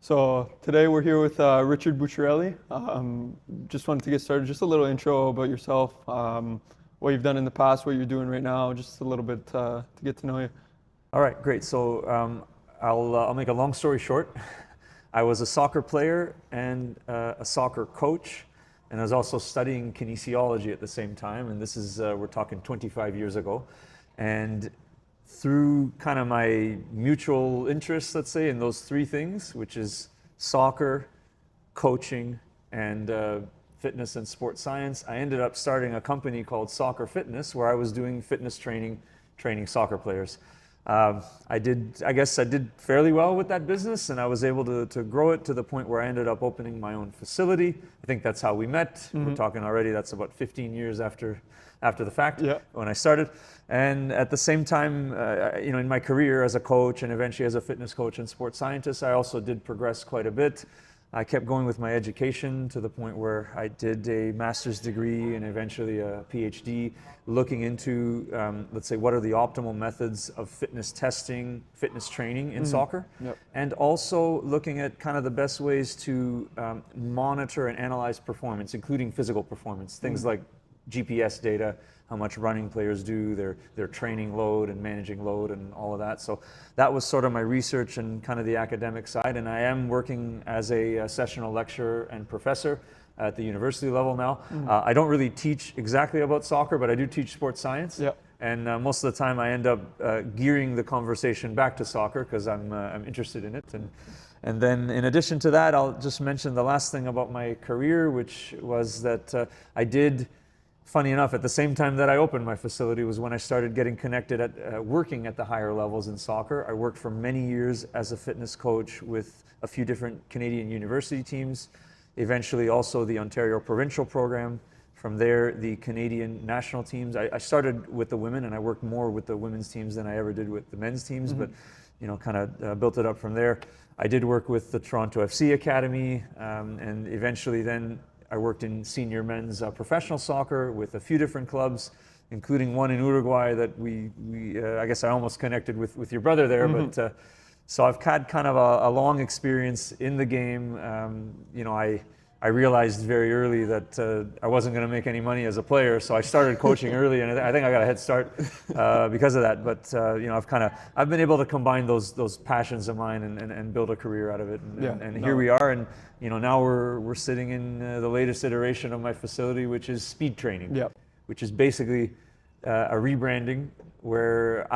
So today we're here with Richard Bucciarelli. Just wanted to get started, just a little intro about yourself, what you've done in the past, what you're doing right now, just a little bit to get to know you. All right, great. So I'll make a long story short. I was a soccer player and a soccer coach, and I was also studying kinesiology at the same time. And this is, we're talking 25 years ago. And through kind of my mutual interests, let's say, in those three things, which is soccer, coaching, and fitness and sports science, I ended up starting a company called Soccer Fitness, where I was doing fitness training soccer players. I guess I did fairly well with that business, and I was able to grow it to the point where I ended up opening my own facility. I think that's how we met. Mm-hmm. We're talking already, that's about 15 years after the fact, when I started. And at the same time, in my career as a coach and eventually as a fitness coach and sports scientist, I also did progress quite a bit. I kept going with my education to the point where I did a master's degree and eventually a PhD, looking into, let's say, what are the optimal methods of fitness testing, fitness training in soccer, and also looking at kind of the best ways to monitor and analyze performance, including physical performance, things like GPS data, how much running players do, their training load and managing load and all of that. So that was sort of my research and kind of the academic side. And I am working as a sessional lecturer and professor at the university level now. I don't really teach exactly about soccer, but I do teach sports science. And most of the time I end up gearing the conversation back to soccer because I'm interested in it. And then in addition to that, I'll just mention the last thing about my career, which was that I did, funny enough, at the same time that I opened my facility was when I started getting connected at working at the higher levels in soccer. I worked for many years as a fitness coach with a few different Canadian university teams, eventually also the Ontario provincial program. From there, the Canadian national teams. I started with the women, and I worked more with the women's teams than I ever did with the men's teams, but kind of built it up from there. I did work with the Toronto FC Academy, and eventually then I worked in senior men's professional soccer with a few different clubs, including one in Uruguay that I guess I almost connected with your brother there. But so I've had kind of a long experience in the game. I realized very early that I wasn't going to make any money as a player, so I started coaching early, and I think I got a head start because of that. But I've been able to combine those passions of mine and build a career out of it. Here we are, and now we're sitting in the latest iteration of my facility, which is speed training, which is basically a rebranding where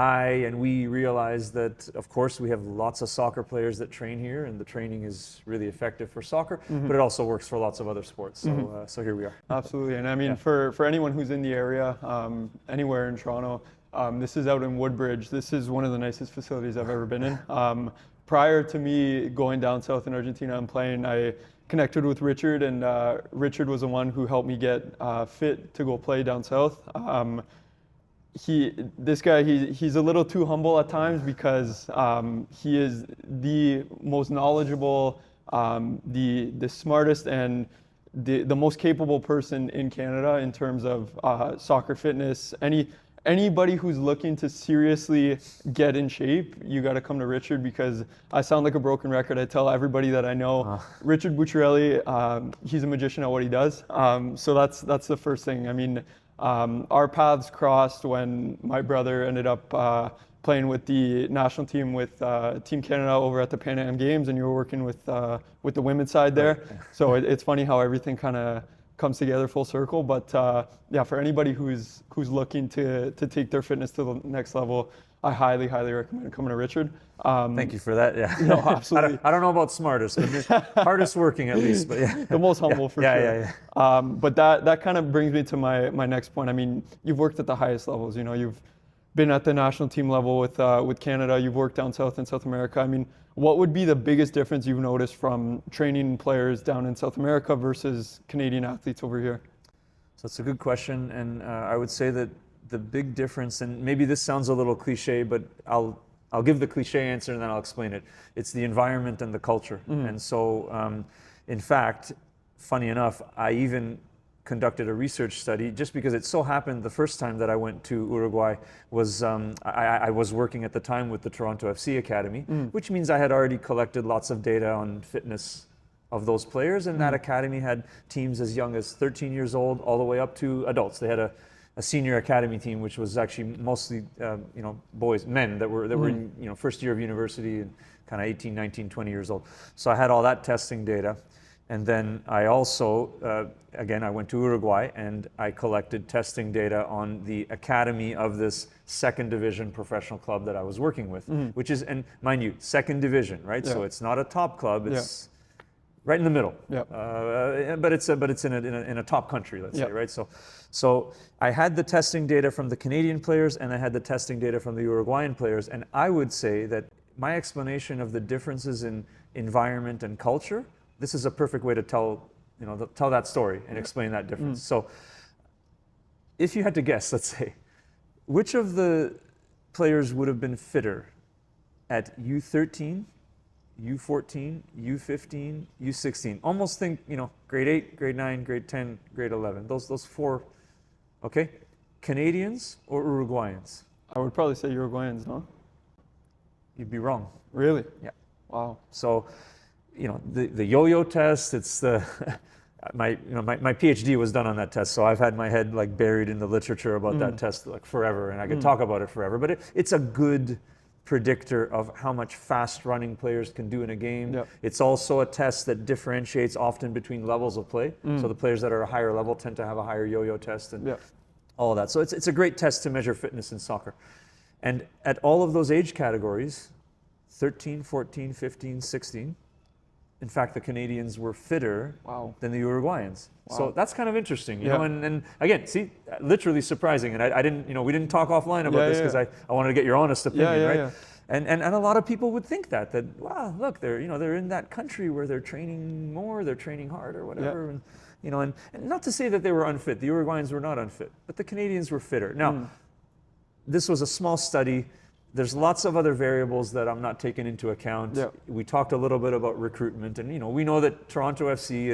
we realize that, of course, we have lots of soccer players that train here, and the training is really effective for soccer, but it also works for lots of other sports. So, so here we are. Absolutely, and I mean, for anyone who's in the area, anywhere in Toronto, this is out in Woodbridge. This is one of the nicest facilities I've ever been in. Prior to me going down south in Argentina and playing, I connected with Richard, and Richard was the one who helped me get fit to go play down south. This guy, he's a little too humble at times because he is the most knowledgeable, the smartest, and the most capable person in Canada in terms of soccer fitness. Anybody who's looking to seriously get in shape, you got to come to Richard, because I sound like a broken record. I tell everybody that I know, Richard Bucciarelli, he's a magician at what he does. So that's the first thing. I mean, our paths crossed when my brother ended up playing with the national team with Team Canada over at the Pan Am Games, and you were working with the women's side there. So it's funny how everything kind of comes together full circle. But for anybody who's looking to take their fitness to the next level, I highly recommend coming to Richard. Thank you for that. Yeah. No, absolutely. I don't know about smartest, but hardest working at least. But yeah. The most humble for sure. But that kind of brings me to my next point. I mean, you've worked at the highest levels. You've been at the national team level with Canada. You've worked down south in South America. I mean, what would be the biggest difference you've noticed from training players down in South America versus Canadian athletes over here? So it's a good question, and I would say that the big difference, and maybe this sounds a little cliche, but I'll give the cliche answer and then I'll explain it. It's the environment and the culture. And so, in fact, funny enough, I even conducted a research study just because it so happened the first time that I went to Uruguay was I was working at the time with the Toronto FC Academy, which means I had already collected lots of data on fitness of those players, and that academy had teams as young as 13 years old all the way up to adults. They had a senior academy team, which was actually mostly boys, men that were in first year of university and kind of 18, 19, 20 years old. So I had all that testing data. And then I also, again, I went to Uruguay and I collected testing data on the academy of this second division professional club that I was working with, which is, and mind you, second division, right? Yeah. So it's not a top club, it's right in the middle. Yeah. But it's in a top country, let's say, right? So I had the testing data from the Canadian players and I had the testing data from the Uruguayan players, and I would say that my explanation of the differences in environment and culture, this is a perfect way to tell that story and explain that difference. So if you had to guess, let's say, which of the players would have been fitter at U13, U14, U15, U16? Almost think, grade 8, grade 9, grade 10, grade 11. Those four, okay? Canadians or Uruguayans? I would probably say Uruguayans, no? You'd be wrong. Really? Yeah. Wow. So, the yo-yo test, it's the my PhD was done on that test, so I've had my head like buried in the literature about that test like forever, and I could talk about it forever. But it's a good predictor of how much fast running players can do in a game. Yep. It's also a test that differentiates often between levels of play. So the players that are a higher level tend to have a higher yo-yo test and all of that. So it's a great test to measure fitness in soccer. And at all of those age categories, 13, 14, 15, 16, in fact, the Canadians were fitter than the Uruguayans. Wow. So that's kind of interesting, you know, and again, see, literally surprising. And I didn't, we didn't talk offline about this because I wanted to get your honest opinion, right? Yeah. And a lot of people would think that wow, look, they're in that country where they're training more, they're training hard or whatever, and not to say that they were unfit. The Uruguayans were not unfit, but the Canadians were fitter. Now, this was a small study. There's lots of other variables that I'm not taking into account. Yep. We talked a little bit about recruitment, and we know that Toronto FC,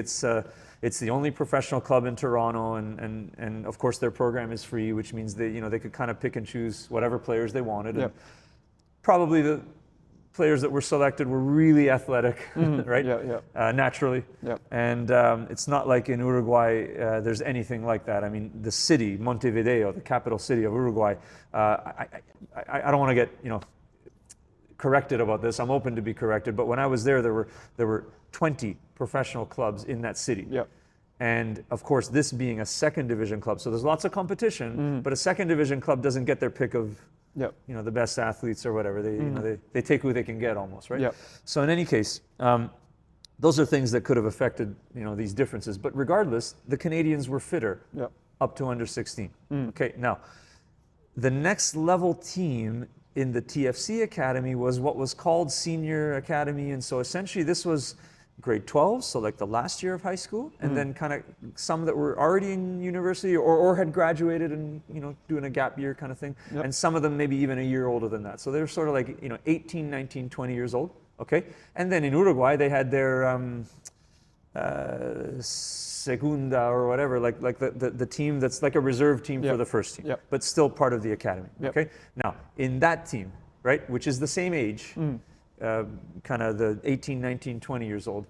it's the only professional club in Toronto, and of course their program is free, which means they they could kind of pick and choose whatever players they wanted. Yep. And probably the players that were selected were really athletic, right? Naturally. Yep. And it's not like in Uruguay there's anything like that. I mean, the city, Montevideo, the capital city of Uruguay, I don't want to get corrected about this. I'm open to be corrected, but when I was there were 20 professional clubs in that city. Yep. And of course, this being a second division club, so there's lots of competition, but a second division club doesn't get their pick of the best athletes or whatever. They take who they can get almost, right? Yep. So in any case, those are things that could have affected these differences. But regardless, the Canadians were fitter up to under 16. Okay, now the next level team in the TFC Academy was what was called Senior Academy, and so essentially this was grade 12, so like the last year of high school, and then kind of some that were already in university or had graduated and doing a gap year kind of thing, and some of them maybe even a year older than that. So they were sort of like 18, 19, 20 years old. Okay, and then in Uruguay they had their segunda or whatever, like the team that's like a reserve team for the first team, but still part of the academy. Okay, now in that team, right, which is the same age. Kind of the 18, 19, 20 years old.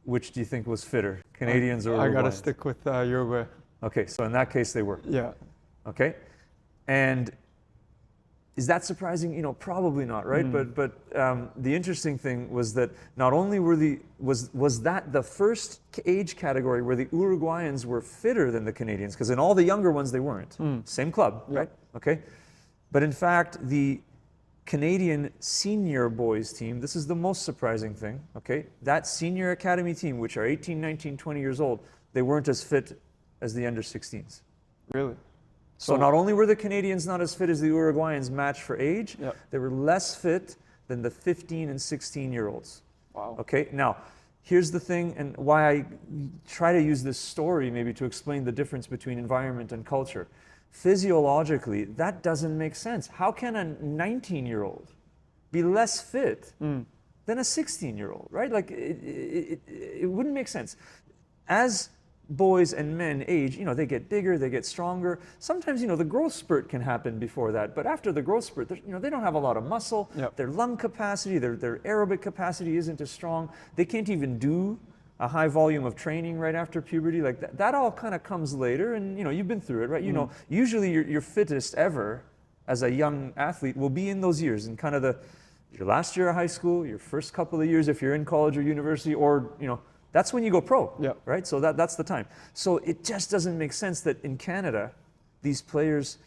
Which do you think was fitter, Canadians or Uruguayans? I gotta stick with Uruguay. Okay, so in that case they were. Yeah. Okay, and is that surprising? Probably not, right? But the interesting thing was that not only was that the first age category where the Uruguayans were fitter than the Canadians, because in all the younger ones they weren't. Same club, right? Okay, but in fact the Canadian senior boys team, this is the most surprising thing, okay? That senior academy team, which are 18, 19, 20 years old, they weren't as fit as the under 16s. Really? So not only were the Canadians not as fit as the Uruguayans matched for age, they were less fit than the 15 and 16-year-olds. Wow. Okay, now, here's the thing, and why I try to use this story maybe to explain the difference between environment and culture. Physiologically, that doesn't make sense. How can a 19-year-old be less fit than a 16-year-old, right? Like, it wouldn't make sense. As boys and men age, they get bigger, they get stronger. Sometimes, the growth spurt can happen before that, but after the growth spurt, they don't have a lot of muscle. Yep. Their lung capacity, their aerobic capacity isn't as strong. They can't even do a high volume of training right after puberty. Like that all kind of comes later, and you've been through it, right? Usually your fittest ever as a young athlete will be in those years, in kind of your last year of high school, your first couple of years if you're in college or university, or that's when you go pro, right? So that's the time. So it just doesn't make sense that in Canada, these players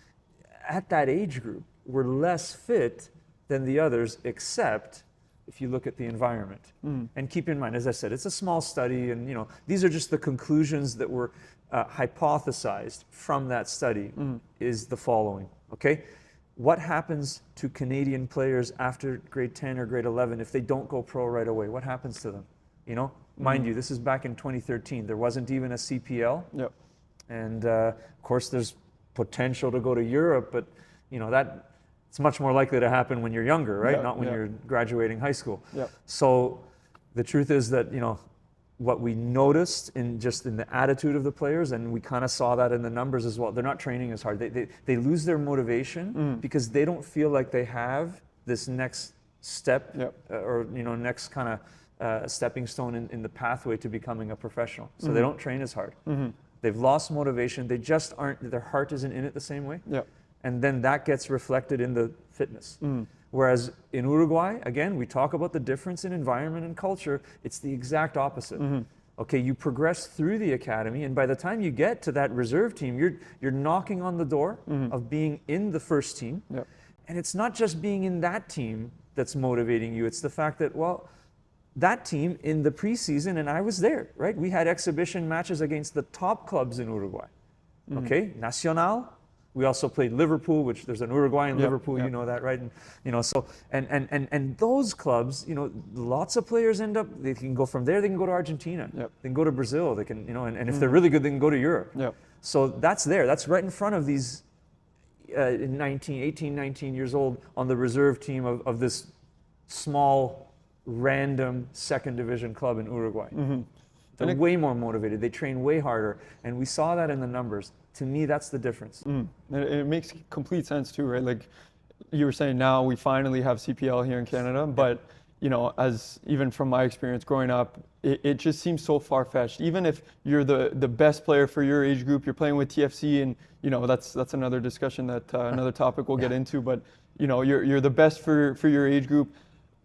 at that age group were less fit than the others, except if you look at the environment. And keep in mind, as I said, it's a small study, and these are just the conclusions that were hypothesized from that study is the following, okay? What happens to Canadian players after grade 10 or grade 11 if they don't go pro right away? What happens to them? Mind you, this is back in 2013. There wasn't even a CPL. Yep. And of course, there's potential to go to Europe, but that it's much more likely to happen when you're younger, right? Not when you're graduating high school. Yep. So the truth is that what we noticed in the attitude of the players, and we kind of saw that in the numbers as well. They're not training as hard. They lose their motivation because they don't feel like they have this next step or next kind of stepping stone in the pathway to becoming a professional. So they don't train as hard. They've lost motivation. They just aren't, their heart isn't in it the same way. And then that gets reflected in the fitness. Whereas in Uruguay, again, we talk about the difference in environment and culture. It's the exact opposite. Okay, you progress through the academy, and by the time you get to that reserve team, you're knocking on the door of being in the first team. And it's not just being in that team that's motivating you. It's the fact that, well, that team in the preseason, and I was there, right? We had exhibition matches against the top clubs in Uruguay. Okay, Nacional. We also played Liverpool, which there's an Uruguayan Liverpool, you know that, right? And so and those clubs, lots of players end up. They can go from there. They can go to Argentina. They can go to Brazil. They can, and if they're really good, they can go to Europe. So that's there. That's right in front of these 18, 19 years old on the reserve team of this small, random second division club in Uruguay. They're way more motivated. They train way harder, and we saw that in the numbers. To me, that's the difference. It makes complete sense too, right? Like you were saying, now we finally have CPL here in Canada, but as even from my experience growing up, it just seems so far-fetched. Even if you're the best player for your age group, you're playing with TFC, and that's another discussion that another topic we'll get into. But you're the best for your age group.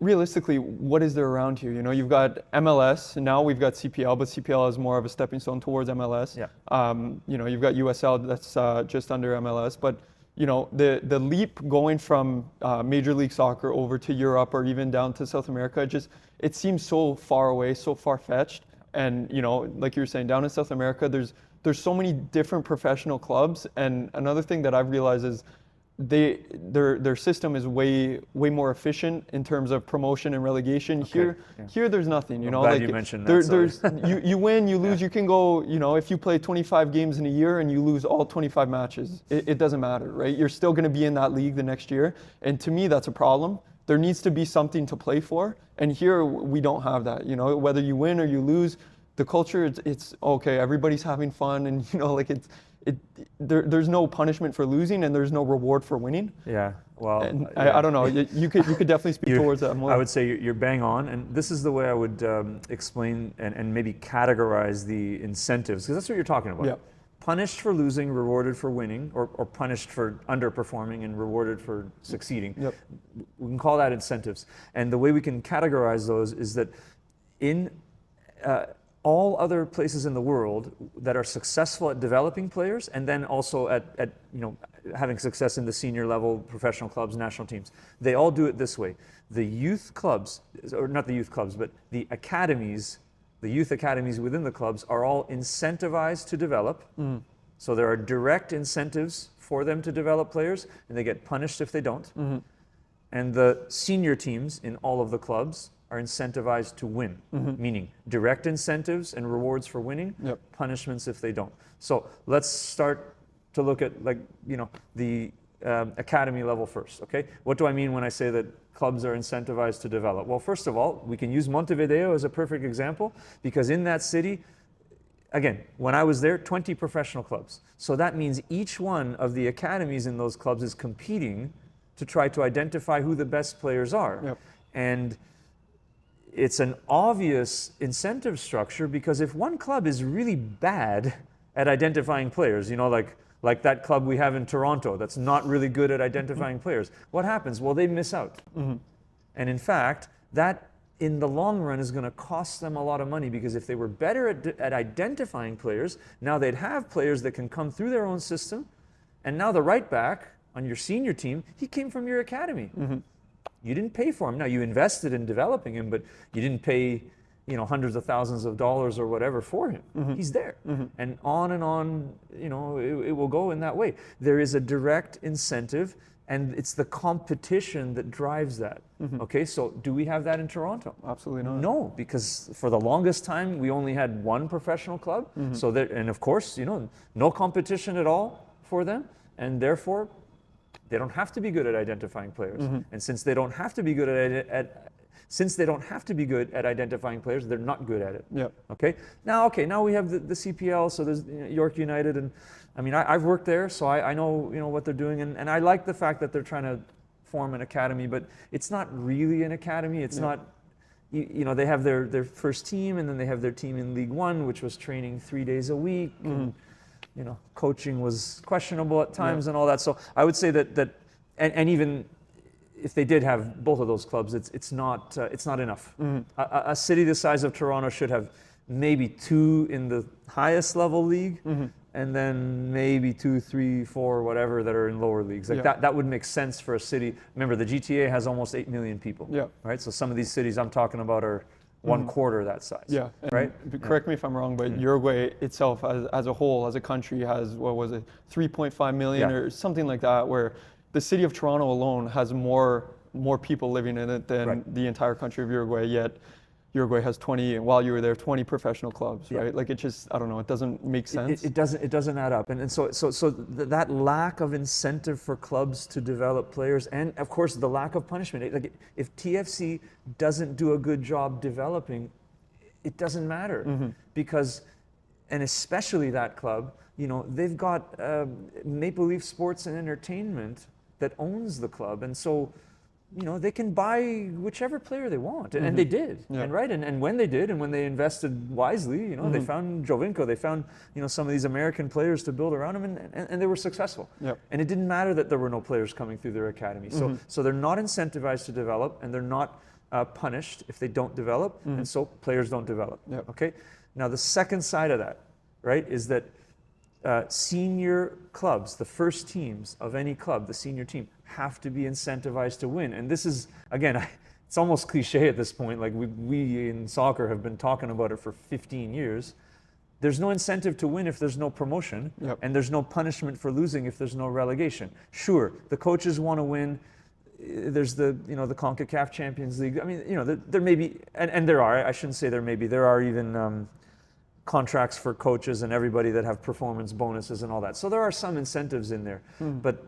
Realistically, what is there around here? You've got MLS, and now we've got CPL, but CPL is more of a stepping stone towards MLS. You've got USL that's just under MLS, but the leap going from Major League Soccer over to Europe or even down to South America, it seems so far away, so far-fetched. And like you were saying, down in South America, there's so many different professional clubs. And another thing that I've realized is their system is way more efficient in terms of promotion and relegation. Here there's nothing. I'm glad you mentioned that. You win, you lose. You can go. If you play 25 games in a year and you lose all 25 matches, it doesn't matter, right? You're still going to be in that league the next year. And to me, that's a problem. There needs to be something to play for. And here we don't have that. Whether you win or you lose, the culture it's okay. Everybody's having fun, and there's no punishment for losing, and there's no reward for winning. Well, I don't know. You could definitely speak towards that more. I would say you're bang on, and this is the way I would explain and maybe categorize the incentives, because that's what you're talking about. Punished for losing, rewarded for winning, or punished for underperforming and rewarded for succeeding. We can call that incentives. And the way we can categorize those is that in all other places in the world that are successful at developing players, and then also at having success in the senior level, professional clubs, national teams, they all do it this way. The youth clubs, or not the youth clubs, but the academies, the youth academies within the clubs are all incentivized to develop. So there are direct incentives for them to develop players, and they get punished if they don't. And the senior teams in all of the clubs are incentivized to win, meaning direct incentives and rewards for winning, punishments if they don't. So let's start to look at the academy level first, okay? What do I mean when I say that clubs are incentivized to develop? Well, first of all, we can use Montevideo as a perfect example, because in that city, again, when I was there, 20 professional clubs. So that means each one of the academies in those clubs is competing to try to identify who the best players are. Yep. And it's an obvious incentive structure, because if one club is really bad at identifying players, like that club we have in Toronto that's not really good at identifying players, what happens? Well, they miss out. And in fact, that in the long run is going to cost them a lot of money, because if they were better at identifying players, now they'd have players that can come through their own system. And now the right back on your senior team, he came from your academy. You didn't pay for him. Now, you invested in developing him, but you didn't pay, hundreds of thousands of dollars or whatever for him. He's there. And on, it will go in that way. There is a direct incentive, and it's the competition that drives that. Okay, so do we have that in Toronto? Absolutely not. No, because for the longest time, we only had one professional club. So that, and of course, no competition at all for them. And therefore, they don't have to be good at identifying players. And since they don't have to be good at identifying players, they're not good at it. Yep. Okay. Now we have the CPL. So there's York United, and I mean I've worked there, so I know what they're doing, and I like the fact that they're trying to form an academy, but it's not really an academy. It's not. They have their first team, and then they have their team in League One, which was training 3 days a week. And, coaching was questionable at times and all that. So I would say that and even if they did have both of those clubs, it's not enough. A city the size of Toronto should have maybe 2 in the highest level league, and then maybe 2, 3, 4, whatever that are in lower leagues. Like that would make sense for a city. Remember, the GTA has almost 8 million people. Right. So some of these cities I'm talking about are 1/4 that size. Yeah. Right. Correct me if I'm wrong, but Uruguay itself, as a whole, as a country, has 3.5 million or something like that, where the city of Toronto alone has more people living in it than the entire country of Uruguay. Yet Uruguay has 20, and while you were there, 20 professional clubs, right? Like, it just, I don't know, it doesn't make sense. It doesn't add up. And so that lack of incentive for clubs to develop players, and of course the lack of punishment. Like, if TFC doesn't do a good job developing, it doesn't matter, because, and especially that club, they've got Maple Leaf Sports and Entertainment that owns the club, and so they can buy whichever player they want, and they did, and and when they did, and when they invested wisely, they found Jovinko, they found some of these American players to build around them, and they were successful. And it didn't matter that there were no players coming through their academy. So they're not incentivized to develop, and they're not punished if they don't develop, and so players don't develop. Okay. Now the second side of that, right, is that senior clubs, the first teams of any club, the senior team, have to be incentivized to win. And this is, again, it's almost cliche at this point. Like, we in soccer have been talking about it for 15 years. There's no incentive to win if there's no promotion, and there's no punishment for losing if there's no relegation. Sure, the coaches want to win. There's the CONCACAF Champions League. I mean, there may be, and there are, I shouldn't say there are even contracts for coaches and everybody that have performance bonuses and all that. So there are some incentives in there, but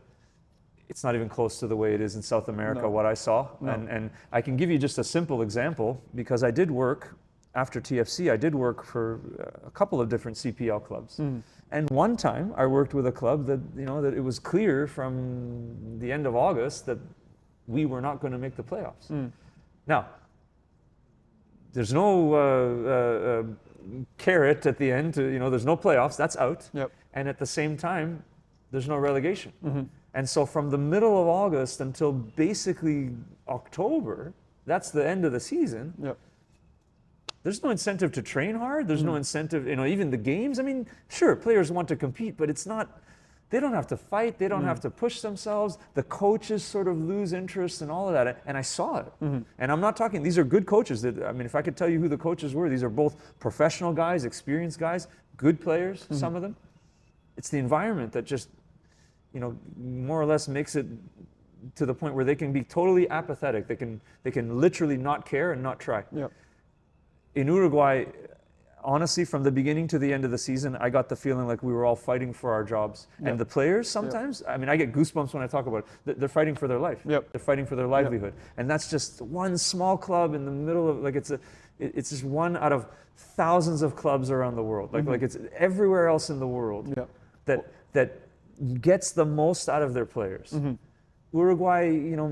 it's not even close to the way it is in South America, what I saw. And I can give you just a simple example, because I did work, after TFC, I did work for a couple of different CPL clubs. And one time I worked with a club that, that it was clear from the end of August that we were not going to make the playoffs. Now, there's no carrot at the end, there's no playoffs, that's out. And at the same time, there's no relegation. And so from the middle of August until basically October, that's the end of the season. There's no incentive to train hard. There's no incentive, even the games. I mean, sure, players want to compete, but it's not, they don't have to fight. They don't have to push themselves. The coaches sort of lose interest and all of that. And I saw it. And I'm not talking, these are good coaches. If I could tell you who the coaches were, these are both professional guys, experienced guys, good players, some of them. It's the environment that just, more or less makes it to the point where they can be totally apathetic. They can literally not care and not try. In Uruguay, honestly, from the beginning to the end of the season, I got the feeling like we were all fighting for our jobs. And the players sometimes, I mean, I get goosebumps when I talk about it. They're fighting for their life. They're fighting for their livelihood. And that's just one small club in the middle of, like, it's just one out of thousands of clubs around the world. Like it's everywhere else in the world that gets the most out of their players. Uruguay, you know,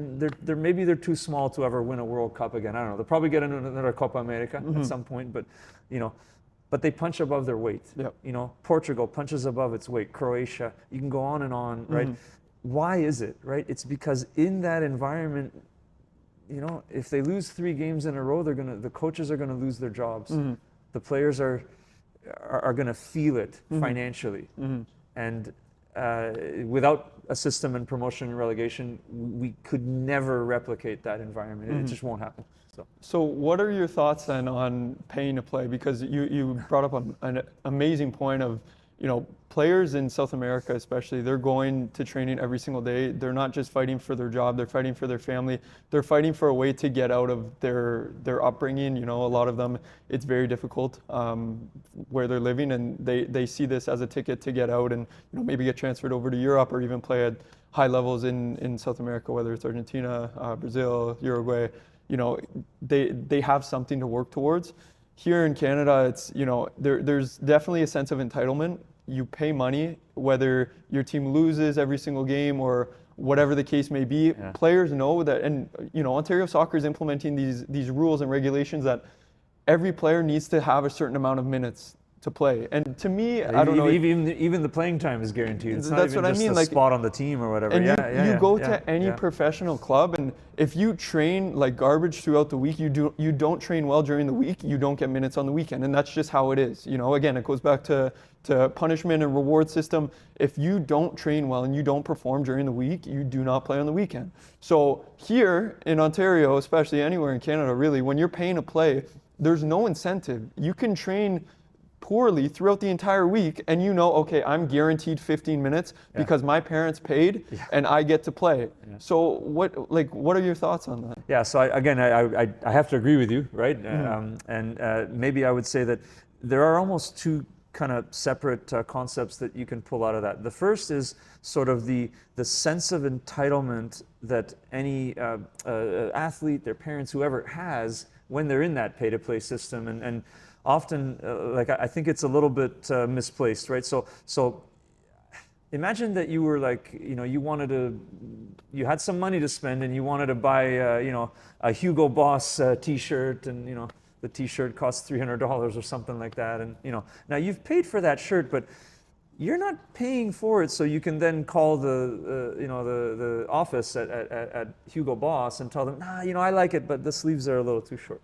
maybe they're too small to ever win a World Cup again. I don't know. They'll probably get another Copa America at some point, but you know, but they punch above their weight. You know, Portugal punches above its weight. Croatia, you can go on and on, right? Why is it, right? It's because in that environment, you know, if they lose 3 games in a row, the coaches are gonna lose their jobs. The players are gonna feel it financially, and without a system in promotion and relegation, we could never replicate that environment. It just won't happen. So what are your thoughts then on paying to play? Because you brought up an amazing point of, you know, players in South America especially, they're going to training every single day. They're not just fighting for their job, they're fighting for their family. They're fighting for a way to get out of their upbringing. You know, a lot of them, it's very difficult where they're living, and they see this as a ticket to get out and, you know, maybe get transferred over to Europe or even play at high levels in South America, whether it's Argentina, Brazil, Uruguay. You know, they have something to work towards. Here in Canada, it's, you know, there's definitely a sense of entitlement. You pay money, whether your team loses every single game or whatever the case may be. Players know that, and you know, Ontario Soccer is implementing these rules and regulations that every player needs to have a certain amount of minutes to play. And to me, I don't know. Even the playing time is guaranteed. It's not even just a spot on the team or whatever. And you go to any professional club, and if you train like garbage throughout the week, you don't train well during the week, you don't get minutes on the weekend, and that's just how it is. You know, again, it goes back to punishment and reward system. If you don't train well and you don't perform during the week, you do not play on the weekend. So here in Ontario, especially anywhere in Canada, really, when you're paying to play, there's no incentive. You can train poorly throughout the entire week, and you know, okay, I'm guaranteed 15 minutes because my parents paid and I get to play. So what are your thoughts on that? Yeah, so I have to agree with you, right? Maybe I would say that there are almost 2 kind of separate concepts that you can pull out of that. The first is sort of the sense of entitlement that any athlete, their parents, whoever has when they're in that pay-to-play system, and often, like, I think it's a little bit misplaced, right? So imagine that you were like, you know, you had some money to spend and you wanted to buy, you know, a Hugo Boss t-shirt, and, you know, the t-shirt costs $300 or something like that. And, you know, now you've paid for that shirt, but you're not paying for it so you can then call the office at Hugo Boss and tell them, nah, you know, I like it, but the sleeves are a little too short.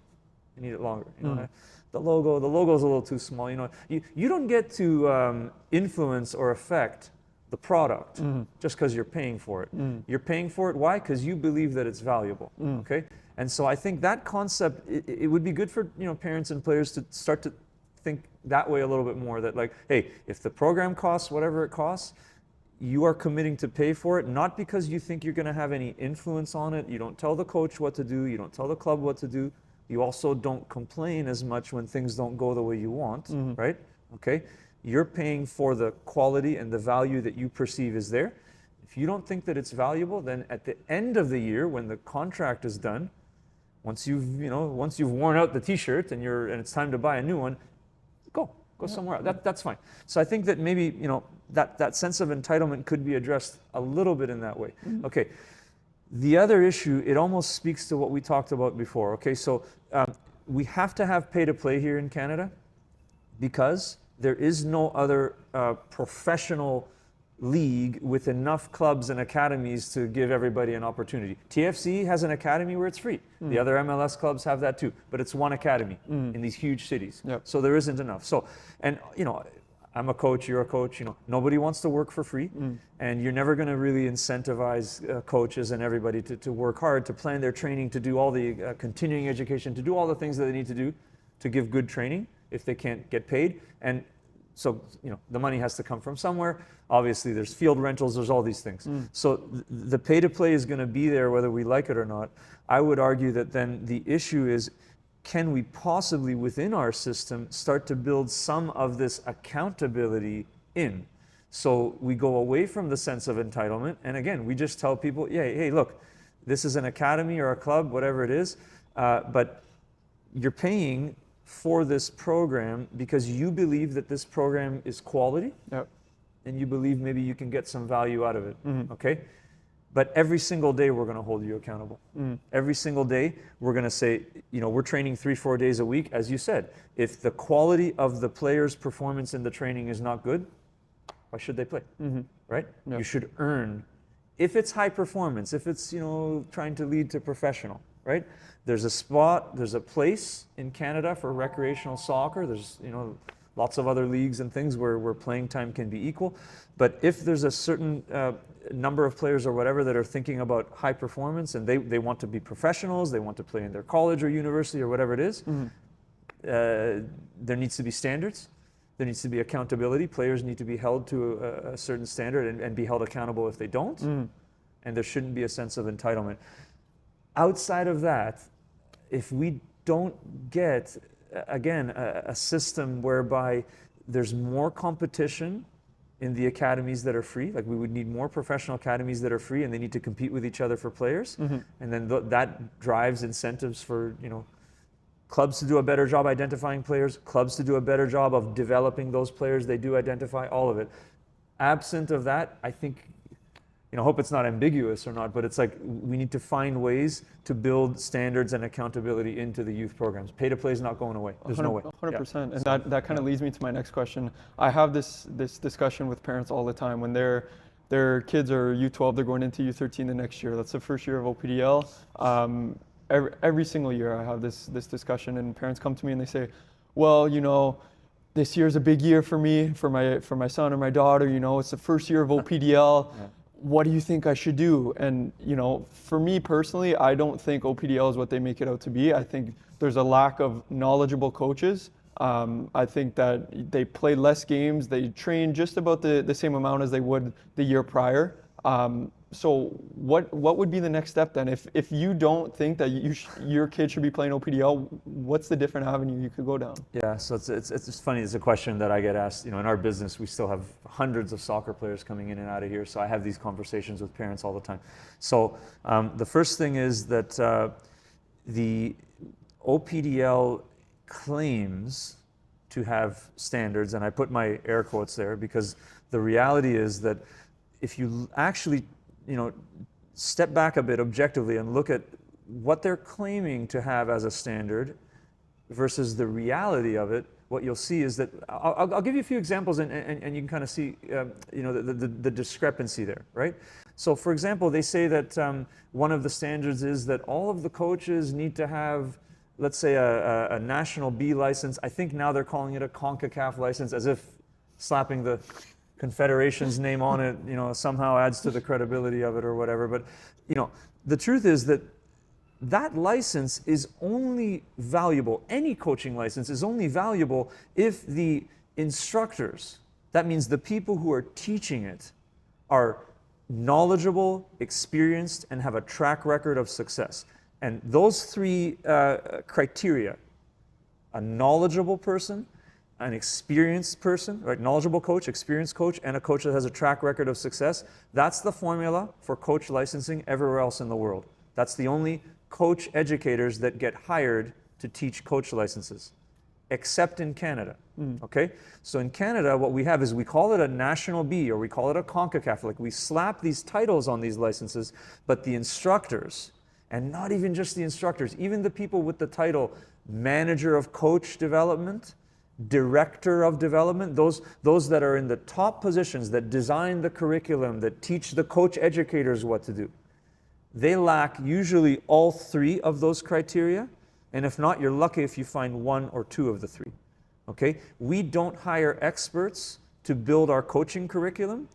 You need it longer. You know? The logo's a little too small. You know, you don't get to influence or affect the product just because you're paying for it. You're paying for it. Why? Because you believe that it's valuable. Okay, and so I think that concept, it would be good for, you know, parents and players to start to think that way a little bit more. That, like, hey, if the program costs whatever it costs, you are committing to pay for it, not because you think you're going to have any influence on it. You don't tell the coach what to do. You don't tell the club what to do. You also don't complain as much when things don't go the way you want, right? Okay, you're paying for the quality and the value that you perceive is there. If you don't think that it's valuable, then at the end of the year, when the contract is done, once you've worn out the t-shirt and it's time to buy a new one, go somewhere else. That's fine. So I think that maybe, you know, that sense of entitlement could be addressed a little bit in that way. Okay. The other issue, it almost speaks to what we talked about before. Okay, so we have to have pay to play here in Canada because there is no other professional league with enough clubs and academies to give everybody an opportunity. TFC has an academy where it's free. The other MLS clubs have that too, but it's one academy in these huge cities. So there isn't enough. So, and you know, I'm a coach, you're a coach, you know, nobody wants to work for free, and you're never going to really incentivize coaches and everybody to work hard, to plan their training, to do all the continuing education, to do all the things that they need to do to give good training if they can't get paid. And so, you know, the money has to come from somewhere. Obviously, there's field rentals, there's all these things. So the pay to play is going to be there whether we like it or not. I would argue that then the issue is, can we possibly within our system start to build some of this accountability in? So we go away from the sense of entitlement, and again, we just tell people, yeah, hey, look, this is an academy or a club, whatever it is, but you're paying for this program because you believe that this program is quality, Yep. and you believe maybe you can get some value out of it, okay? But every single day we're going to hold you accountable. Every single day we're going to say, we're training 3-4 days a week, as you said. If the quality of the player's performance in the training is not good, why should they play, right? Yep. You should earn. If it's high performance, if it's, trying to lead to professional, right? There's a spot, there's a place in Canada for recreational soccer. There's, lots of other leagues and things where playing time can be equal. But if there's a certain number of players or whatever that are thinking about high performance and they want to be professionals, they want to play in their college or university or whatever it is, there needs to be standards. There needs to be accountability. Players need to be held to a certain standard and be held accountable if they don't. And there shouldn't be a sense of entitlement. Outside of that, if we don't get, again, a system whereby there's more competition in the academies that are free, like we would need more professional academies that are free and they need to compete with each other for players. And then that drives incentives for, clubs to do a better job identifying players, clubs to do a better job of developing those players they do identify, all of it. Absent of that, I think, I hope it's not ambiguous or not, but it's like we need to find ways to build standards and accountability into the youth programs. Pay to play is not going away. There's no way. 100%. And that kind of leads me to my next question. I have this discussion with parents all the time when their kids are U12, they're going into U13 the next year. That's the first year of OPDL. Every single year I have this discussion, and parents come to me and they say, well, this year's a big year for me, for my son or my daughter, it's the first year of OPDL. What do you think I should do? And, for me personally, I don't think OPDL is what they make it out to be. I think there's a lack of knowledgeable coaches. I think that they play less games. They train just about the same amount as they would the year prior. So what would be the next step then? If you don't think that your kid should be playing OPDL, what's the different avenue you could go down? Yeah, so it's just funny. It's a question that I get asked. In our business, we still have hundreds of soccer players coming in and out of here. So I have these conversations with parents all the time. So the first thing is that the OPDL claims to have standards, and I put my air quotes there because the reality is that if you actually step back a bit objectively and look at what they're claiming to have as a standard versus the reality of it, what you'll see is that I'll give you a few examples and you can kind of see the discrepancy there, right? So for example, they say that one of the standards is that all of the coaches need to have, let's say, a national B license. I think now they're calling it a CONCACAF license, as if slapping the Confederation's name on it, somehow adds to the credibility of it or whatever. But, the truth is that license is only valuable, any coaching license is only valuable if the instructors, that means the people who are teaching it, are knowledgeable, experienced, and have a track record of success. And those three criteria, a knowledgeable person, an experienced person, right? Knowledgeable coach, experienced coach, and a coach that has a track record of success. That's the formula for coach licensing everywhere else in the world. That's the only coach educators that get hired to teach coach licenses, except in Canada. Okay? So in Canada, what we have is we call it a national B or we call it a CONCACAF. Like we slap these titles on these licenses, but the instructors, and not even just the instructors, even the people with the title manager of coach development, director of development, those that are in the top positions, that design the curriculum, that teach the coach educators what to do, they lack usually all three of those criteria. And if not, you're lucky if you find one or two of the three. Okay? We don't hire experts to build our coaching curriculum.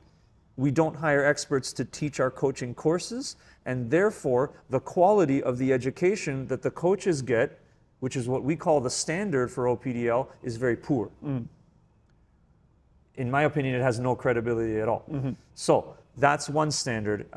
We don't hire experts to teach our coaching courses. And therefore, the quality of the education that the coaches get, which is what we call the standard for OPDL, is very poor. In my opinion, it has no credibility at all. So that's one standard.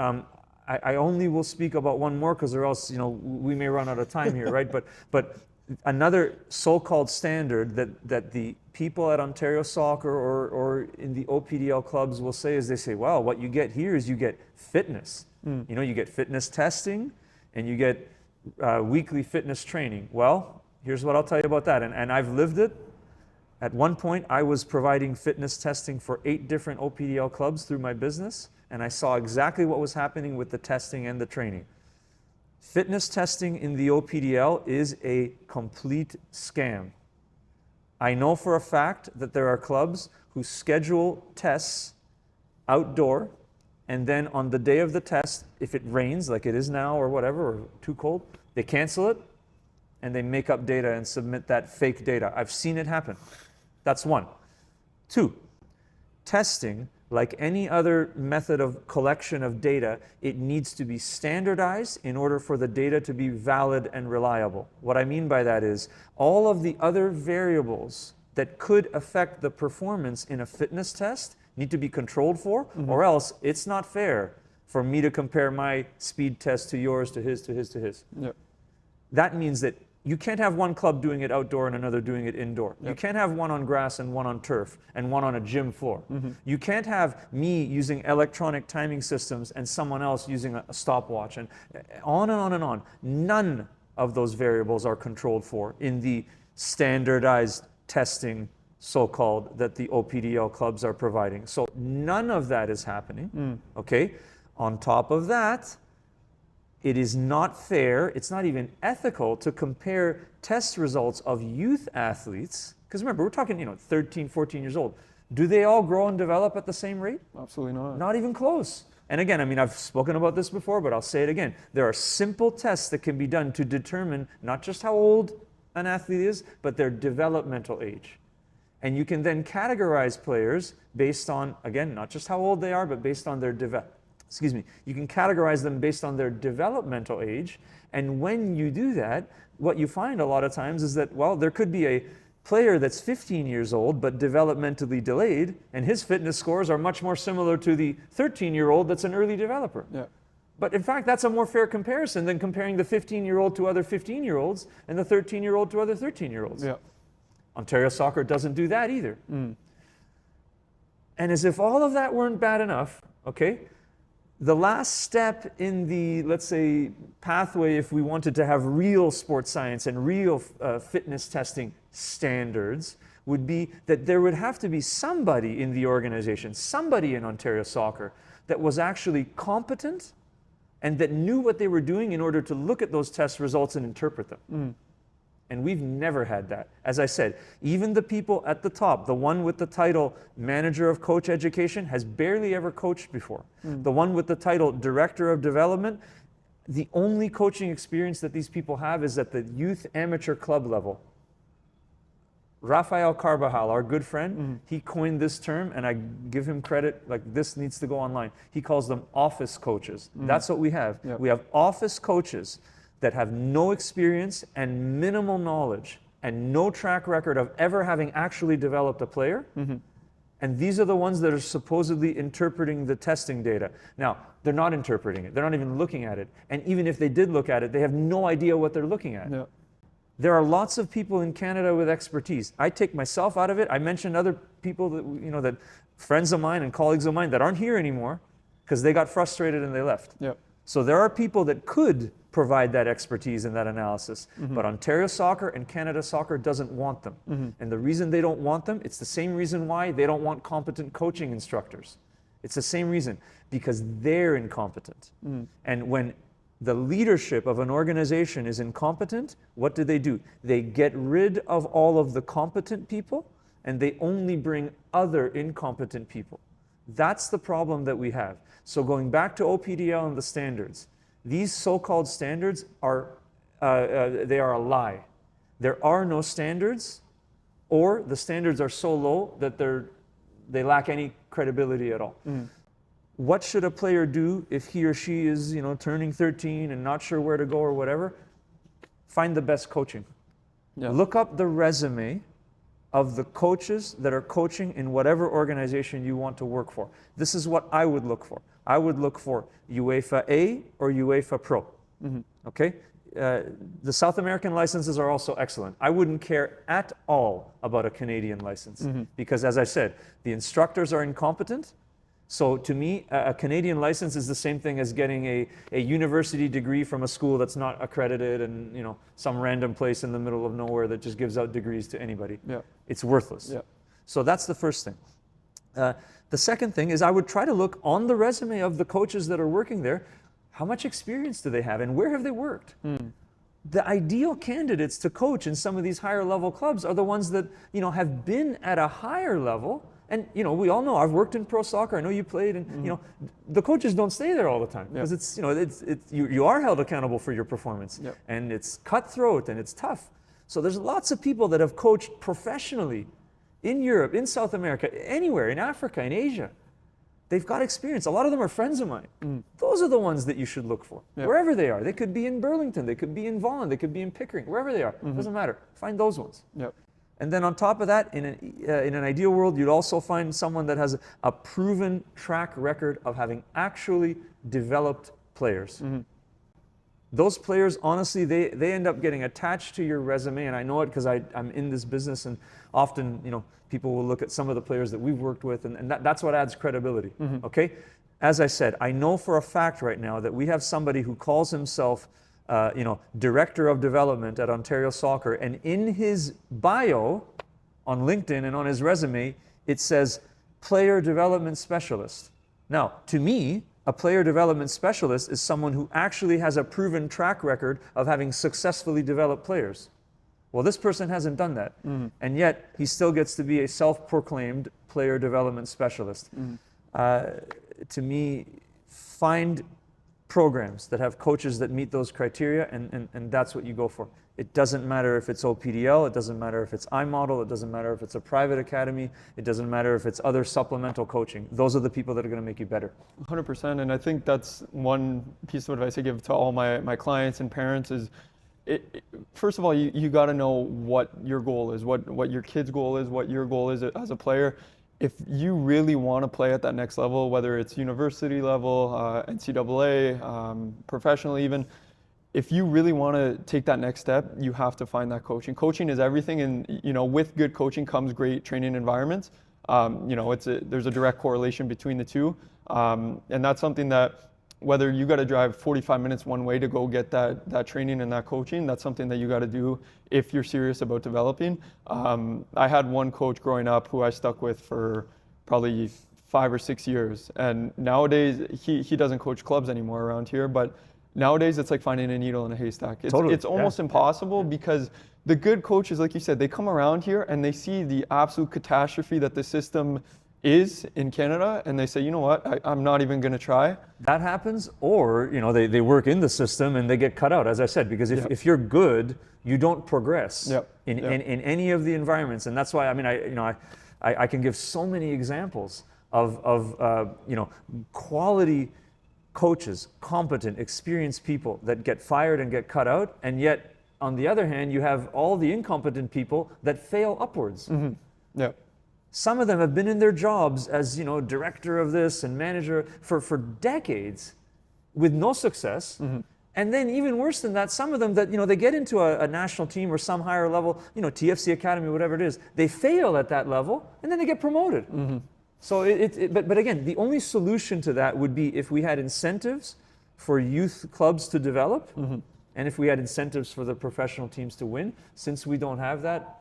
I only will speak about one more because or else we may run out of time here, right? But another so-called standard that the people at Ontario Soccer or in the OPDL clubs will say is they say, well, what you get here is you get fitness. You get fitness testing and you get weekly fitness training. Well, Here's what I'll tell you about that. And I've lived it. At one point, I was providing fitness testing for 8 different OPDL clubs through my business, and I saw exactly what was happening with the testing and the training. Fitness testing in the OPDL is a complete scam. I know for a fact that there are clubs who schedule tests outdoor, and then on the day of the test, if it rains, like it is now or whatever, or too cold, they cancel it, and they make up data and submit that fake data. I've seen it happen. That's one. 2, testing, like any other method of collection of data, it needs to be standardized in order for the data to be valid and reliable. What I mean by that is all of the other variables that could affect the performance in a fitness test need to be controlled for, or else it's not fair for me to compare my speed test to yours, to his, to his, to his. Yep. That means that you can't have one club doing it outdoor and another doing it indoor. Yep. You can't have one on grass and one on turf and one on a gym floor. You can't have me using electronic timing systems and someone else using a stopwatch, and on and on and on. None of those variables are controlled for in the standardized testing, so-called, that the OPDL clubs are providing. So none of that is happening, okay? On top of that, it is not fair, it's not even ethical to compare test results of youth athletes, because remember, we're talking, 13, 14 years old. Do they all grow and develop at the same rate? Absolutely not. Not even close. And again, I've spoken about this before, but I'll say it again. There are simple tests that can be done to determine not just how old an athlete is, but their developmental age. And you can then categorize players based on, again, not just how old they are, but based on their you can categorize them based on their developmental age. And when you do that, what you find a lot of times is that, well, there could be a player that's 15 years old but developmentally delayed, and his fitness scores are much more similar to the 13-year-old that's an early developer. Yeah. But in fact, that's a more fair comparison than comparing the 15-year-old to other 15-year-olds and the 13-year-old to other 13-year-olds. Yeah. Ontario Soccer doesn't do that either. And as if all of that weren't bad enough, okay, the last step in the, let's say, pathway, if we wanted to have real sports science and real fitness testing standards, would be that there would have to be somebody in the organization, somebody in Ontario Soccer, that was actually competent and that knew what they were doing in order to look at those test results and interpret them. And we've never had that. As I said, even the people at the top, the one with the title Manager of Coach Education has barely ever coached before. The one with the title Director of Development, the only coaching experience that these people have is at the youth amateur club level. Rafael Carbajal, our good friend, he coined this term, and I give him credit, like this needs to go online. He calls them office coaches. That's what we have. Yep. We have office coaches that have no experience and minimal knowledge and no track record of ever having actually developed a player. And these are the ones that are supposedly interpreting the testing data. Now, they're not interpreting it. They're not even looking at it. And even if they did look at it, they have no idea what they're looking at. Yeah. There are lots of people in Canada with expertise. I take myself out of it. I mentioned other people that, that friends of mine and colleagues of mine that aren't here anymore because they got frustrated and they left. Yep. So there are people that could provide that expertise and that analysis, but Ontario Soccer and Canada Soccer doesn't want them. And the reason they don't want them, it's the same reason why they don't want competent coaching instructors. It's the same reason, because they're incompetent. And when the leadership of an organization is incompetent, what do? They get rid of all of the competent people and they only bring other incompetent people. That's the problem that we have. So going back to OPDL and the standards, these so-called standards are, they are a lie. There are no standards, or the standards are so low that they lack any credibility at all. What should a player do if he or she is, turning 13 and not sure where to go or whatever? Find the best coaching. Yeah. Look up the resume of the coaches that are coaching in whatever organization you want to work for. This is what I would look for. I would look for UEFA A or UEFA Pro. Okay? The South American licenses are also excellent. I wouldn't care at all about a Canadian license because, as I said, the instructors are incompetent. So to me, a Canadian license is the same thing as getting a university degree from a school that's not accredited and, you know, some random place in the middle of nowhere that just gives out degrees to anybody. Yeah. It's worthless. Yeah. So that's the first thing. The second thing is I would try to look on the resume of the coaches that are working there, how much experience do they have and where have they worked? The ideal candidates to coach in some of these higher level clubs are the ones that, you know, have been at a higher level. And, you know, we all know, I've worked in pro soccer, I know you played, and, you know, the coaches don't stay there all the time because it's, you know, you are held accountable for your performance. Yep. And it's cutthroat and it's tough. So there's lots of people that have coached professionally in Europe, in South America, anywhere, in Africa, in Asia. They've got experience. A lot of them are friends of mine. Those are the ones that you should look for, wherever they are. They could be in Burlington, they could be in Vaughan, they could be in Pickering, wherever they are. Doesn't matter. Find those ones. Yep. And then on top of that, in an ideal world, you'd also find someone that has a proven track record of having actually developed players. Those players, honestly, they end up getting attached to your resume, and I know it because I'm in this business, and often, you know, people will look at some of the players that we've worked with, and that's what adds credibility, okay? As I said, I know for a fact right now that we have somebody who calls himself you know, Director of Development at Ontario Soccer, and in his bio on LinkedIn and on his resume, it says Player Development Specialist. Now, to me, a Player Development Specialist is someone who actually has a proven track record of having successfully developed players. Well, this person hasn't done that, and yet he still gets to be a self-proclaimed Player Development Specialist. To me, find programs that have coaches that meet those criteria, and that's what you go for. It doesn't matter if it's OPDL, it doesn't matter if it's iModel, it doesn't matter if it's a private academy, it doesn't matter if it's other supplemental coaching. Those are the people that are going to make you better. 100%, and I think that's one piece of advice I give to all my clients and parents is, first of all, you got to know what your goal is, what your kid's goal is, what your goal is as a player. If you really want to play at that next level, whether it's university level, NCAA, professional even, if you really want to take that next step, you have to find that coaching. Coaching is everything, and you know, with good coaching comes great training environments. You know, there's a direct correlation between the two, and that's something that, whether you got to drive 45 minutes one way to go get that training and that coaching, that's something that you got to do if you're serious about developing. I had one coach growing up who I stuck with for probably 5 or 6 years, and nowadays he doesn't coach clubs anymore around here, but nowadays it's like finding a needle in a haystack. It's almost impossible because the good coaches, like you said, they come around here and they see the absolute catastrophe that the system is in Canada, and they say, you know what, I'm not even going to try. That happens, or you know, they work in the system and they get cut out, as I said, because if you're good, you don't progress in any of the environments, and that's why, I mean, I can give so many examples of you know, quality coaches, competent, experienced people that get fired and get cut out, and yet on the other hand, you have all the incompetent people that fail upwards. Some of them have been in their jobs as, you know, director of this and manager for decades with no success. And then even worse than that, some of them that, you know, they get into a national team or some higher level, you know, TFC Academy, whatever it is, they fail at that level and then they get promoted. So but again, the only solution to that would be if we had incentives for youth clubs to develop and if we had incentives for the professional teams to win. Since we don't have that,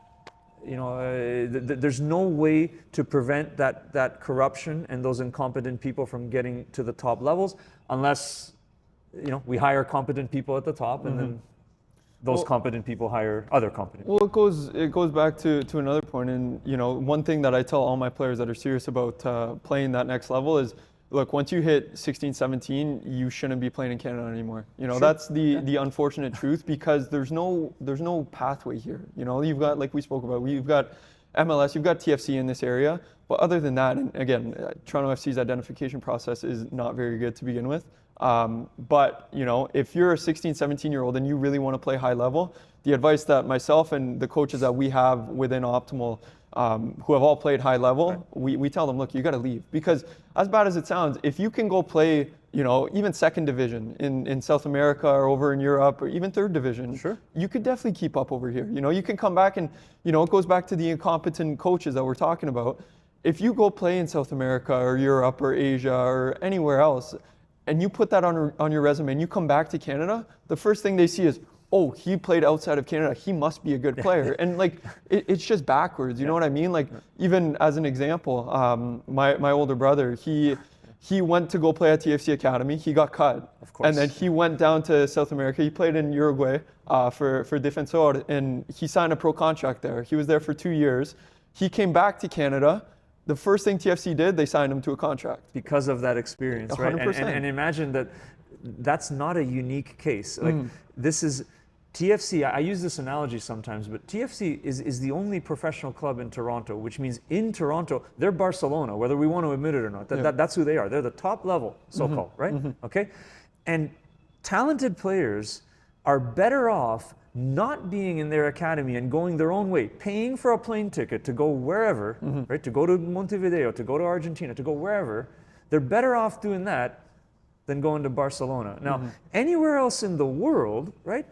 you know, there's no way to prevent that corruption and those incompetent people from getting to the top levels unless, you know, we hire competent people at the top and then those competent people hire other competent people. Well, it goes back to another point, and you know, one thing that I tell all my players that are serious about playing that next level is, look, once you hit 16, 17, you shouldn't be playing in Canada anymore. You know, that's the unfortunate truth, because there's no pathway here. You know, you've got, like we spoke about, you've got MLS, you've got TFC in this area, but other than that, and again, Toronto FC's identification process is not very good to begin with. But you know, if you're a 16, 17-year-old and you really want to play high level, the advice that myself and the coaches that we have within Optimal, who have all played high level, we tell them, look, you got to leave, because as bad as it sounds, if you can go play, you know, even second division in South America or over in Europe or even third division, you could definitely keep up over here. You know, you can come back and, you know, it goes back to the incompetent coaches that we're talking about. if you go play in South America or Europe or Asia or anywhere else, and you put that on your resume and you come back to Canada, the first thing they see is, oh, he played outside of Canada, he must be a good player. And like, it's just backwards, you know what I mean? Like, even as an example, my older brother, he went to go play at TFC Academy, he got cut. Of course. And then he went down to South America, he played in Uruguay for Defensor, and he signed a pro contract there. He was there for 2 years. He came back to Canada. The first thing TFC did, they signed him to a contract. Because of that experience, right? 100%. And imagine that that's not a unique case. Like this is TFC, I use this analogy sometimes, but TFC is the only professional club in Toronto, which means in Toronto, they're Barcelona, whether we want to admit it or not. That's who they are. They're the top level, so-called, right? Okay? And talented players are better off not being in their academy and going their own way, paying for a plane ticket to go wherever, right? To go to Montevideo, to go to Argentina, to go wherever. They're better off doing that than going to Barcelona. Now, anywhere else in the world, right?